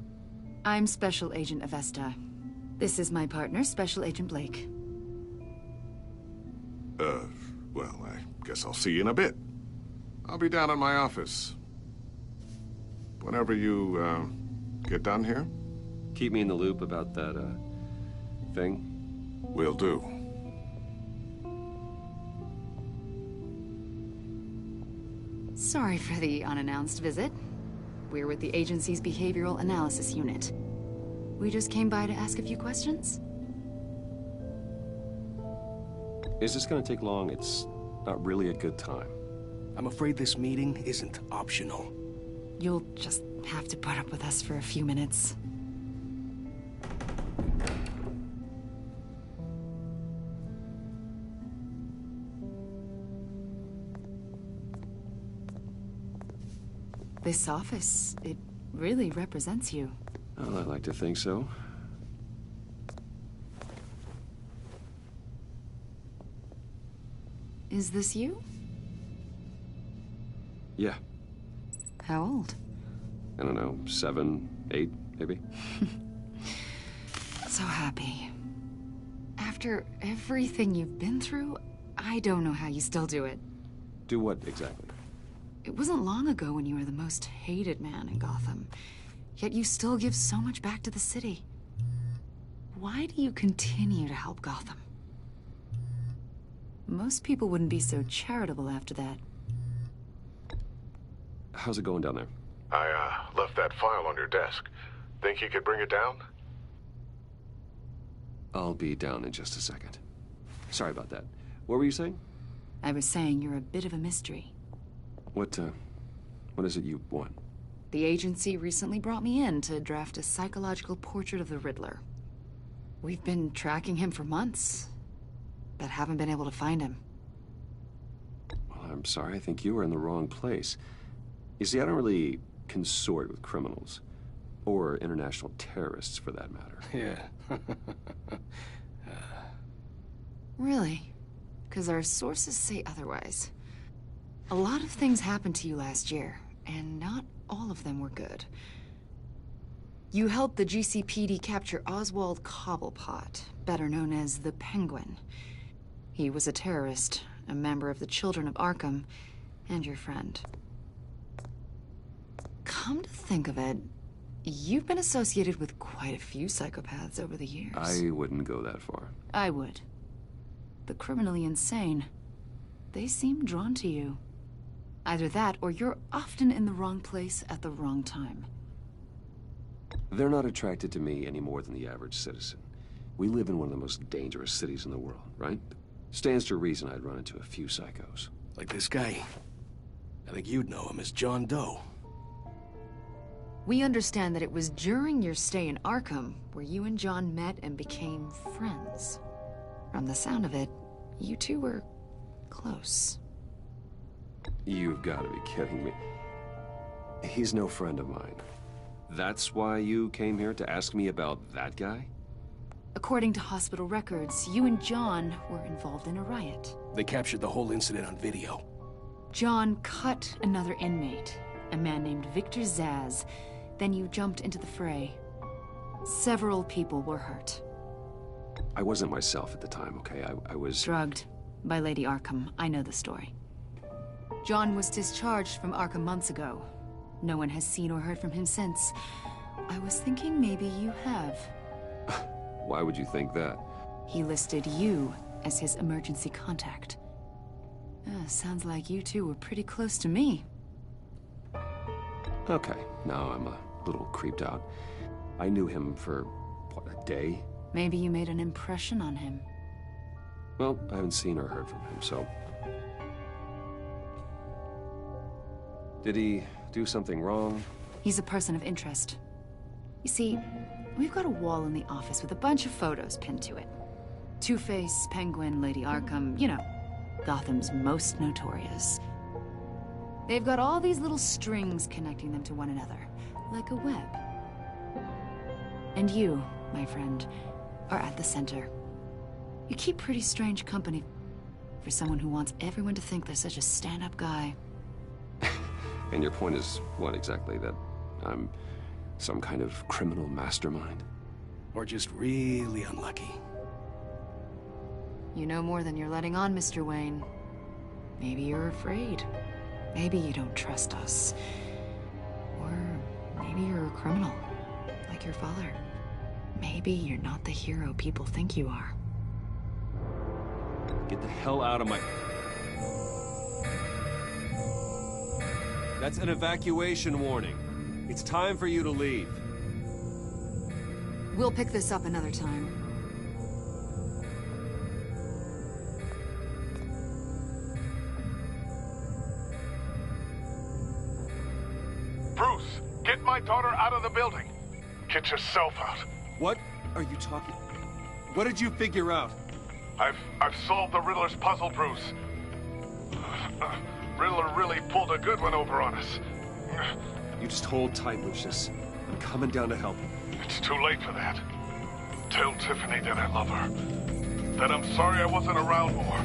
I'm Special Agent Avesta. This is my partner, Special Agent Blake. Well, I guess I'll see you in a bit. I'll be down in my office. Whenever you, get done here? Keep me in the loop about that, thing. Will do. Sorry for the unannounced visit. We're with the agency's behavioral analysis unit. We just came by to ask a few questions. Is this gonna take long? It's not really a good time. I'm afraid this meeting isn't optional. You'll just have to put up with us for a few minutes. This office, it really represents you. Well, I like to think so. Is this you? Yeah. How old? I don't know, 7, 8, maybe? So happy. After everything you've been through, I don't know how you still do it. Do what, exactly? It wasn't long ago when you were the most hated man in Gotham. Yet you still give so much back to the city. Why do you continue to help Gotham? Most people wouldn't be so charitable after that. How's it going down there? I, left that file on your desk. Think you could bring it down? I'll be down in just a second. Sorry about that. What were you saying? I was saying you're a bit of a mystery. What is it you want? The agency recently brought me in to draft a psychological portrait of the Riddler. We've been tracking him for months, but haven't been able to find him. Well, I'm sorry. I think you were in the wrong place. You see, I don't really consort with criminals. Or international terrorists, for that matter. Yeah. Really? Because our sources say otherwise. A lot of things happened to you last year, and not all of them were good. You helped the GCPD capture Oswald Cobblepot, better known as the Penguin. He was a terrorist, a member of the Children of Arkham, and your friend. Come to think of it, you've been associated with quite a few psychopaths over the years. I wouldn't go that far. I would. The criminally insane. They seem drawn to you. Either that, or you're often in the wrong place at the wrong time. They're not attracted to me any more than the average citizen. We live in one of the most dangerous cities in the world, right? Stands to reason I'd run into a few psychos. Like this guy. I think you'd know him as John Doe. We understand that it was during your stay in Arkham where you and John met and became friends. From the sound of it, you two were close. You've got to be kidding me. He's no friend of mine. That's why you came here to ask me about that guy? According to hospital records, you and John were involved in a riot. They captured the whole incident on video. John cut another inmate, a man named Victor Zaz. Then you jumped into the fray. Several people were hurt. I wasn't myself at the time, okay? I was... Drugged by Lady Arkham. I know the story. John was discharged from Arkham months ago. No one has seen or heard from him since. I was thinking maybe you have. Why would you think that? He listed you as his emergency contact. Sounds like you two were pretty close to me. Okay, now I'm a little creeped out. I knew him for, what, a day? Maybe you made an impression on him. Well, I haven't seen or heard from him, so... Did he do something wrong? He's a person of interest. You see, we've got a wall in the office with a bunch of photos pinned to it. Two-Face, Penguin, Lady Arkham, you know, Gotham's most notorious. They've got all these little strings connecting them to one another, like a web. And you, my friend, are at the center. You keep pretty strange company for someone who wants everyone to think they're such a stand-up guy. And your point is, what exactly? That I'm some kind of criminal mastermind? Or just really unlucky? You know more than you're letting on, Mr. Wayne. Maybe you're afraid. Maybe you don't trust us. Or maybe you're a criminal, like your father. Maybe you're not the hero people think you are. Get the hell out of my... That's an evacuation warning. It's time for you to leave. We'll pick this up another time. Bruce, get my daughter out of the building. Get yourself out. What are you talking... What did you figure out? I've solved the Riddler's puzzle, Bruce. Riddler really pulled a good one over on us. You just hold tight, Lucius. I'm coming down to help. It's too late for that. Tell Tiffany that I love her. That I'm sorry I wasn't around more.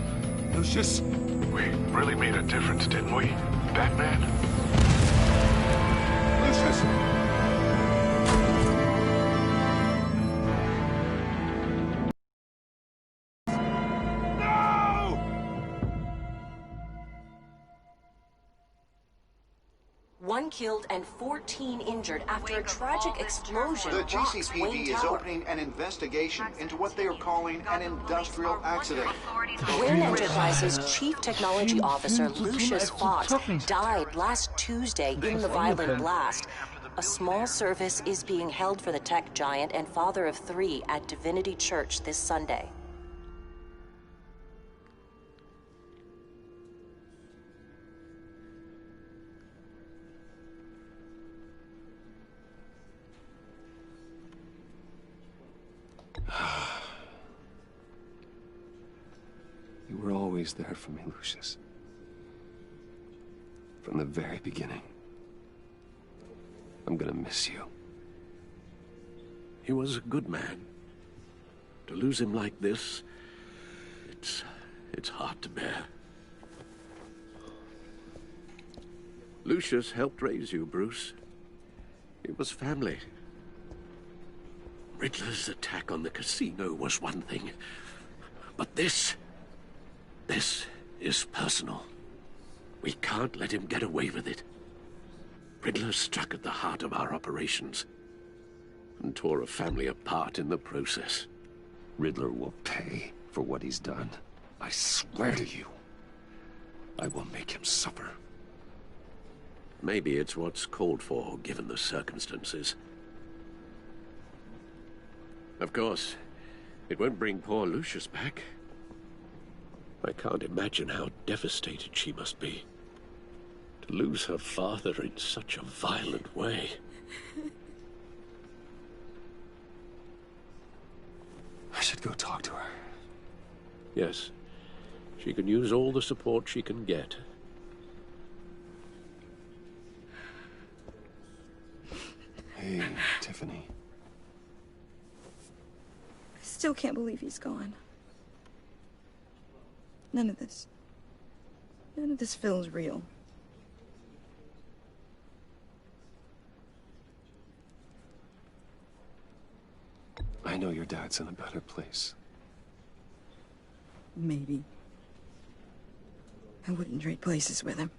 Lucius! We really made a difference, didn't we, Batman? Lucius! One killed and 14 injured after a tragic explosion. The rocks Wayne GCPD is Tower. opening an investigation into what they are calling an industrial accident. Wayne Enterprises Chief Technology Officer Lucius Fox died last Tuesday in the violent blast. A small service is being held for the tech giant and father of 3 at Divinity Church this Sunday. You were always there for me, Lucius. from the very beginning. I'm gonna miss you. He was a good man. To lose him like this, it's hard to bear. Lucius helped raise you, Bruce. It was family. Riddler's attack on the casino was one thing, but this is personal. We can't let him get away with it. Riddler struck at the heart of our operations and tore a family apart in the process. Riddler will pay for what he's done. I swear to you, I will make him suffer. Maybe it's what's called for, given the circumstances. Of course, it won't bring poor Lucius back. I can't imagine how devastated she must be. To lose her father in such a violent way. I should go talk to her. Yes, she can use all the support she can get. Hey, Tiffany. I still can't believe he's gone. None of this feels real. I know your dad's in a better place. Maybe. I wouldn't trade places with him.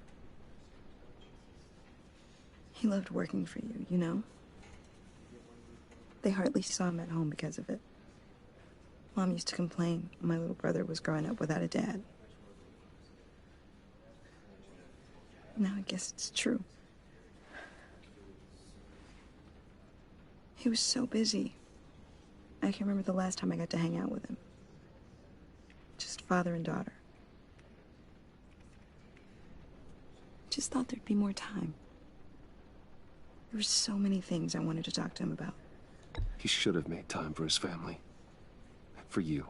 He loved working for you, you know? They hardly saw him at home because of it. Mom used to complain my little brother was growing up without a dad. Now I guess it's true. He was so busy. I can remember the last time I got to hang out with him. Just father and daughter. Just thought there'd be more time. There were so many things I wanted to talk to him about. He should have made time for his family. For you.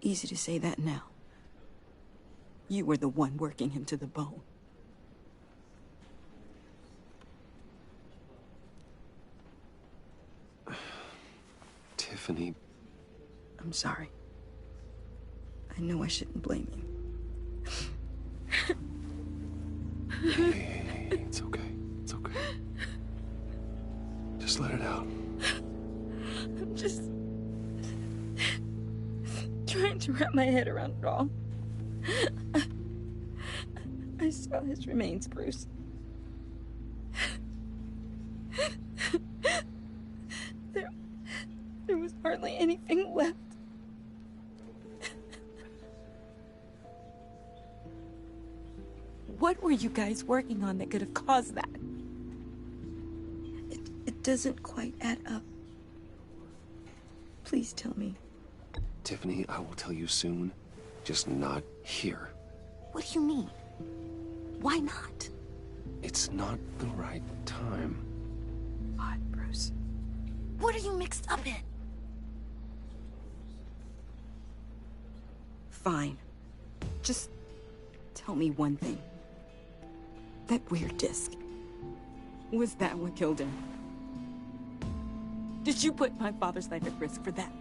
Easy to say that now. You were the one working him to the bone. Tiffany. I'm sorry. I know I shouldn't blame you. Hey, it's okay. It's okay. Just let it out. I'm just trying to wrap my head around it all. I saw his remains, Bruce. There was hardly anything left. What were you guys working on that could have caused that? It doesn't quite add up. Please tell me. Tiffany, I will tell you soon. Just not here. What do you mean? Why not? It's not the right time. What, Bruce? What are you mixed up in? Fine. Just tell me one thing. That weird disc. Was that what killed him? Did you put my father's life at risk for that?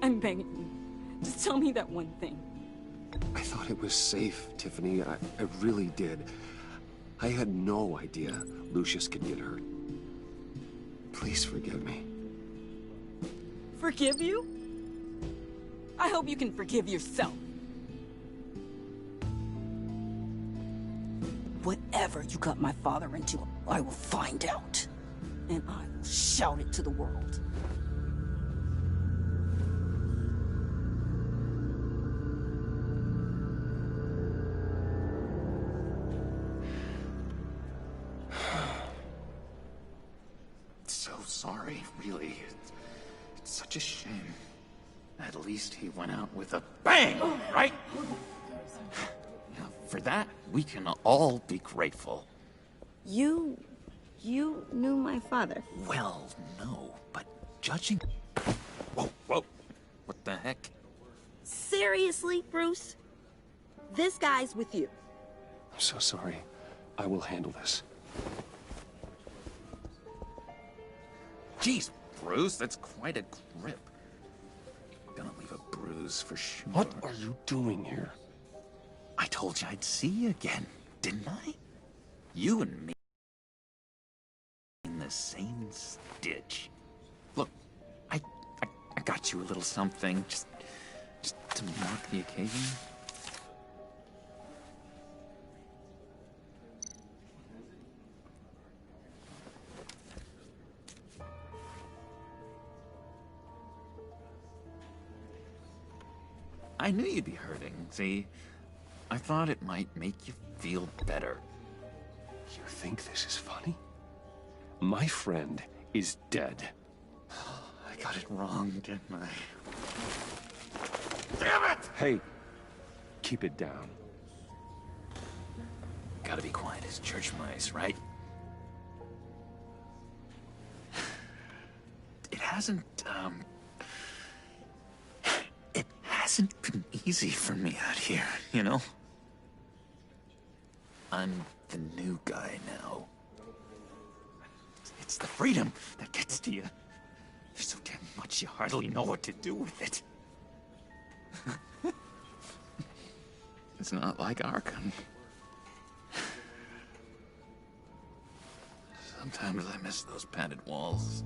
I'm begging you. Just tell me that one thing. I thought it was safe, Tiffany. I really did. I had no idea Lucius could get hurt. Please forgive me. Forgive you? I hope you can forgive yourself. Whatever you got my father into, I will find out. And I will shout it to the world. So sorry, really. It's such a shame. At least he went out with a bang, right? Now, for that, we can all be grateful. You knew my father. Well, no, but judging... Whoa, whoa. What the heck? Seriously, Bruce? This guy's with you. I'm so sorry. I will handle this. Jeez, Bruce, that's quite a grip. Gonna leave a bruise for sure. What are you doing here? I told you I'd see you again, didn't I? You and me in the same stitch. Look, I got you a little something, just to mark the occasion. I knew you'd be hurting, see? I thought it might make you feel better. You think this is funny? My friend is dead. I got it wrong, didn't I? Damn it! Hey, keep it down. Gotta be quiet as church mice, right? It hasn't been easy for me out here, you know? I'm the new guy now. It's the freedom that gets to you. There's so damn much you hardly know what to do with it. It's not like Arkham. Sometimes I miss those padded walls.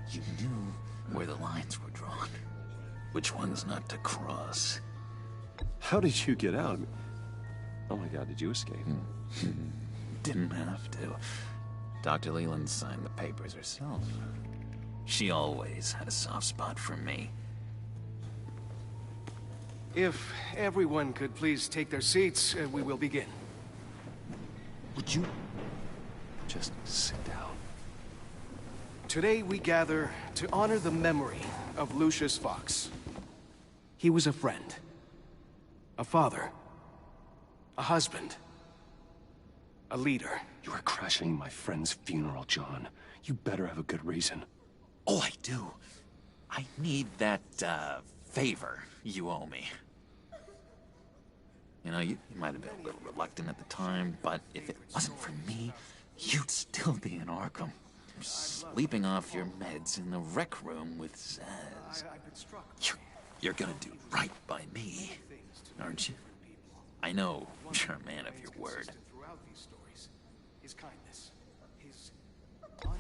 You knew where the lines were drawn. Which ones not to cross. How did you get out? Oh my God, did you escape? Didn't have to. Dr. Leland signed the papers herself. She always had a soft spot for me. If everyone could please take their seats, we will begin. Would you just sit down? Today we gather to honor the memory of Lucius Fox. He was a friend, a father, a husband, a leader. You are crashing my friend's funeral, John. You better have a good reason. Oh, I do. I need that, favor you owe me. You know, you might have been a little reluctant at the time, but if it wasn't for me, you'd still be in Arkham. Sleeping off your meds in the rec room with Zaz. You're gonna do right by me, aren't you? I know you're a man of your word.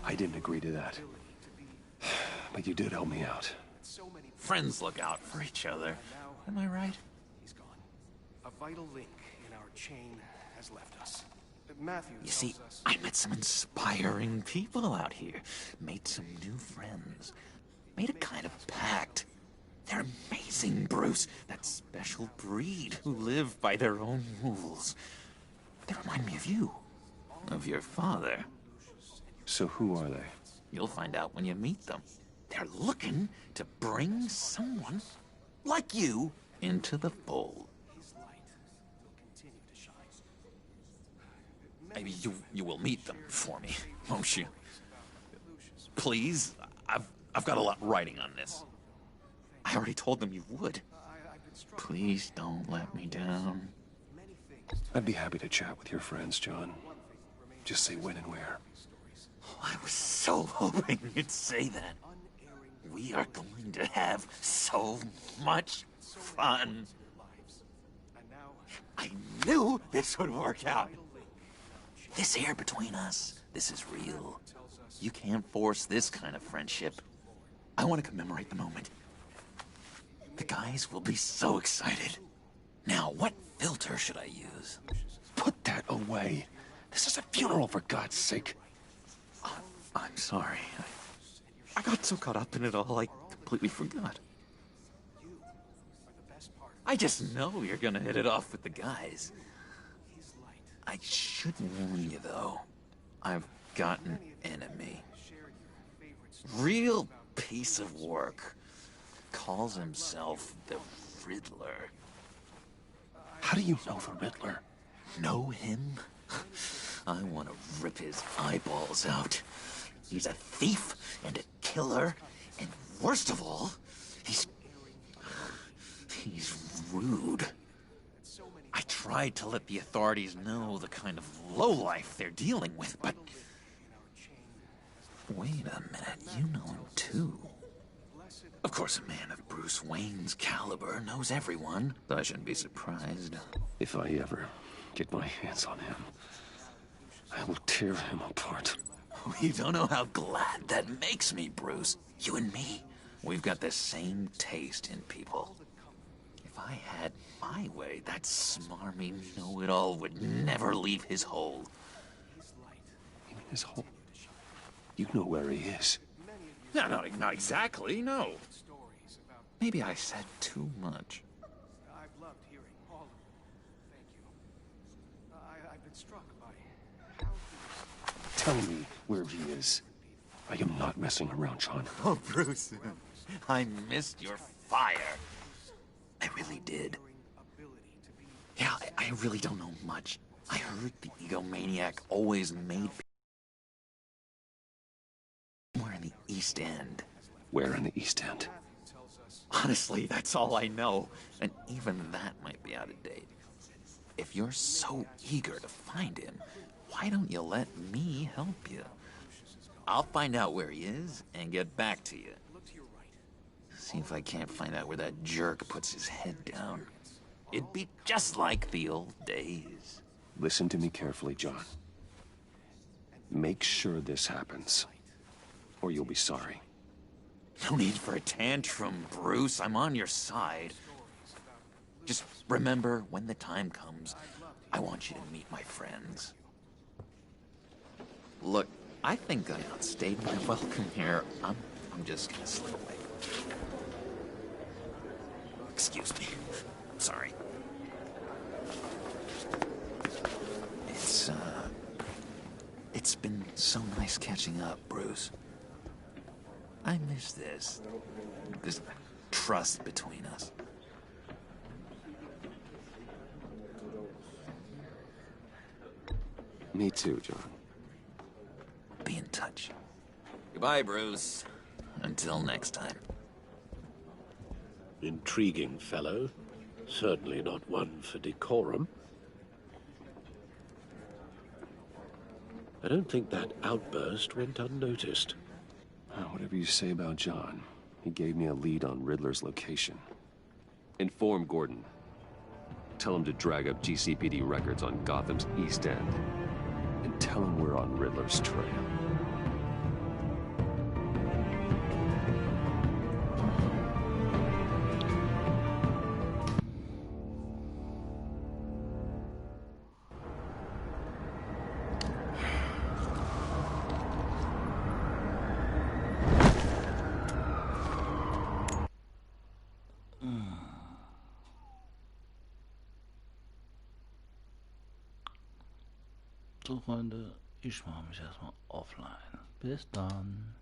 I didn't agree to that. But you did help me out. Friends look out for each other. Am I right? He's gone. A vital link in our chain has left us. Matthew You see, I met some inspiring people out here. Made some new friends. Made a kind of pact. They're amazing, Bruce. That special breed who live by their own rules. They remind me of you. Of your father. So who are they? You'll find out when you meet them. They're looking to bring someone like you into the fold. Maybe you will meet them for me, won't you? Please, I've got a lot writing on this. I already told them you would. Please don't let me down. I'd be happy to chat with your friends, John. Just say when and where. Oh, I was so hoping you'd say that. We are going to have so much fun. I knew this would work out. This here between us, this is real. You can't force this kind of friendship. I want to commemorate the moment. The guys will be so excited. Now, what filter should I use? Put that away. This is a funeral, for God's sake. I'm sorry. I got so caught up in it all, I completely forgot. I just know you're gonna hit it off with the guys. I should warn you, though. I've got an enemy. Real piece of work. Calls himself the Riddler. How do you know the Riddler? Know him? I want to rip his eyeballs out. He's a thief and a killer, and worst of all, he's rude. I tried to let the authorities know the kind of lowlife they're dealing with, but... Wait a minute, you know him too. Of course, a man of Bruce Wayne's caliber knows everyone, so I shouldn't be surprised. If I ever get my hands on him, I will tear him apart. You don't know how glad that makes me, Bruce. You and me, we've got the same taste in people. If I had my way, that smarmy know-it-all would never leave his hole. His hole? You know where he is. No, not exactly, no. Maybe I said too much. I've loved hearing all of it. Thank you. I've been struck by how Tell me where he is. I am not messing around, John. Oh, Bruce, I missed your fire. I really did. Yeah, I really don't know much. I heard the egomaniac always made people. Somewhere in the East End. Where in the East End? Honestly, that's all I know. And even that might be out of date. If you're so eager to find him, why don't you let me help you? I'll find out where he is and get back to you. See if I can't find out where that jerk puts his head down. It'd be just like the old days. Listen to me carefully, John. Make sure this happens, or you'll be sorry. No need for a tantrum, Bruce. I'm on your side. Just remember, when the time comes, I want you to meet my friends. Look, I think I outstayed my welcome here. I'm just gonna slip away. Excuse me. Sorry. It's been so nice catching up, Bruce. I miss this trust between us. Me too, John. Be in touch. Goodbye, Bruce. Until next time. Intriguing fellow. Certainly not one for decorum. I don't think that outburst went unnoticed. Whatever you say about John, he gave me a lead on Riddler's location. Inform Gordon. Tell him to drag up GCPD records on Gotham's East End. And tell him we're on Riddler's trail. So, Freunde, ich mache mich erstmal offline. Bis dann.